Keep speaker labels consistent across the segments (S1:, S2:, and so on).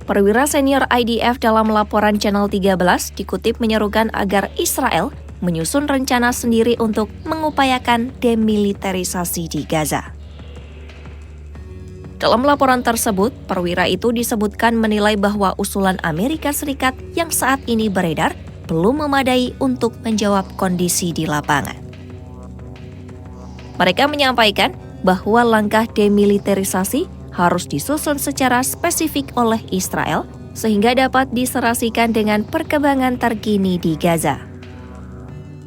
S1: Perwira senior IDF dalam laporan Channel 13 dikutip menyerukan agar Israel menyusun rencana sendiri untuk mengupayakan demilitarisasi di Gaza. Dalam laporan tersebut, perwira itu disebutkan menilai bahwa usulan Amerika Serikat yang saat ini beredar belum memadai untuk menjawab kondisi di lapangan. Mereka menyampaikan bahwa langkah demilitarisasi harus disusun secara spesifik oleh Israel sehingga dapat diserasikan dengan perkembangan terkini di Gaza.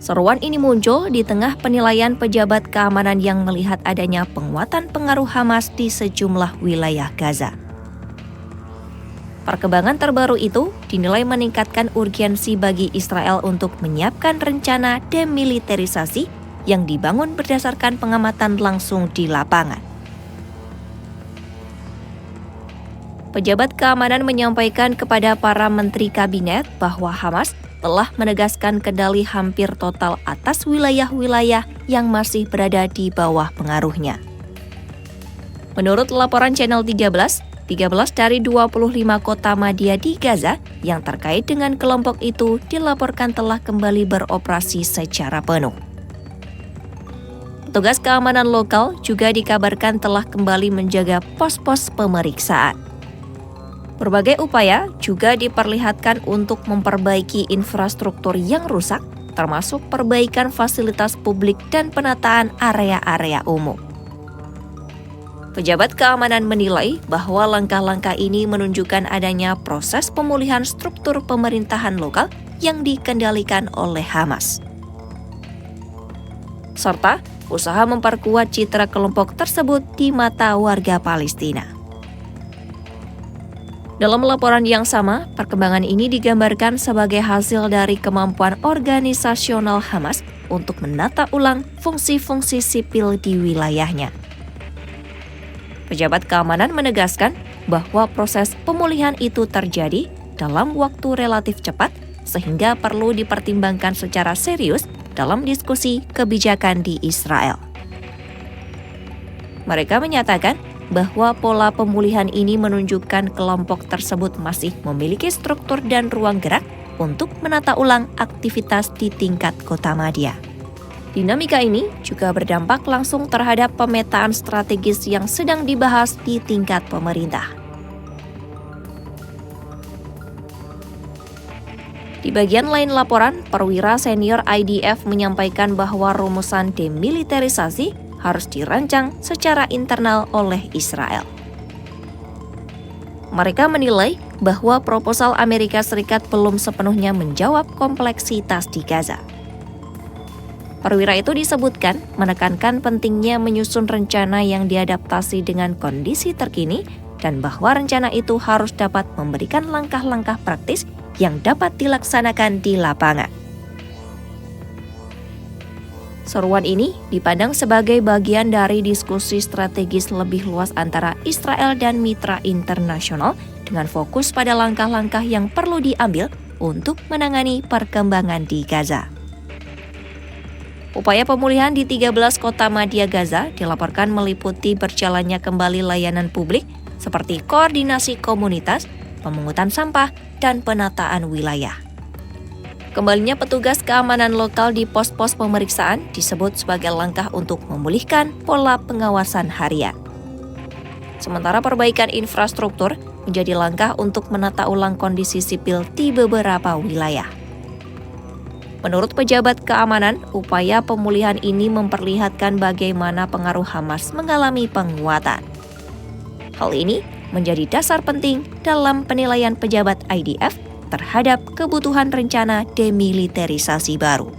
S1: Seruan ini muncul di tengah penilaian pejabat keamanan yang melihat adanya penguatan pengaruh Hamas di sejumlah wilayah Gaza. Perkembangan terbaru itu dinilai meningkatkan urgensi bagi Israel untuk menyiapkan rencana demilitarisasi yang dibangun berdasarkan pengamatan langsung di lapangan. Pejabat keamanan menyampaikan kepada para menteri kabinet bahwa Hamas telah menegaskan kendali hampir total atas wilayah-wilayah yang masih berada di bawah pengaruhnya. Menurut laporan Channel 13 dari 25 kota madya di Gaza yang terkait dengan kelompok itu dilaporkan telah kembali beroperasi secara penuh. Petugas keamanan lokal juga dikabarkan telah kembali menjaga pos-pos pemeriksaan. Berbagai upaya juga diperlihatkan untuk memperbaiki infrastruktur yang rusak, termasuk perbaikan fasilitas publik dan penataan area-area umum. Pejabat keamanan menilai bahwa langkah-langkah ini menunjukkan adanya proses pemulihan struktur pemerintahan lokal yang dikendalikan oleh Hamas, serta usaha memperkuat citra kelompok tersebut di mata warga Palestina. Dalam laporan yang sama, perkembangan ini digambarkan sebagai hasil dari kemampuan organisasional Hamas untuk menata ulang fungsi-fungsi sipil di wilayahnya. Pejabat keamanan menegaskan bahwa proses pemulihan itu terjadi dalam waktu relatif cepat sehingga perlu dipertimbangkan secara serius dalam diskusi kebijakan di Israel. Mereka menyatakan bahwa pola pemulihan ini menunjukkan kelompok tersebut masih memiliki struktur dan ruang gerak untuk menata ulang aktivitas di tingkat kota madya. Dinamika ini juga berdampak langsung terhadap pemetaan strategis yang sedang dibahas di tingkat pemerintah. Di bagian lain laporan, perwira senior IDF menyampaikan bahwa rumusan demilitarisasi harus dirancang secara internal oleh Israel. Mereka menilai bahwa proposal Amerika Serikat belum sepenuhnya menjawab kompleksitas di Gaza. Perwira itu disebutkan menekankan pentingnya menyusun rencana yang diadaptasi dengan kondisi terkini dan bahwa rencana itu harus dapat memberikan langkah-langkah praktis yang dapat dilaksanakan di lapangan. Seruan ini dipandang sebagai bagian dari diskusi strategis lebih luas antara Israel dan mitra internasional dengan fokus pada langkah-langkah yang perlu diambil untuk menangani perkembangan di Gaza. Upaya pemulihan di 13 kota madya Gaza dilaporkan meliputi berjalannya kembali layanan publik seperti koordinasi komunitas, pemungutan sampah, dan penataan wilayah. Kembalinya petugas keamanan lokal di pos-pos pemeriksaan disebut sebagai langkah untuk memulihkan pola pengawasan harian. Sementara perbaikan infrastruktur menjadi langkah untuk menata ulang kondisi sipil di beberapa wilayah. Menurut pejabat keamanan, upaya pemulihan ini memperlihatkan bagaimana pengaruh Hamas mengalami penguatan. Hal ini menjadi dasar penting dalam penilaian pejabat IDF terhadap kebutuhan rencana demilitarisasi baru.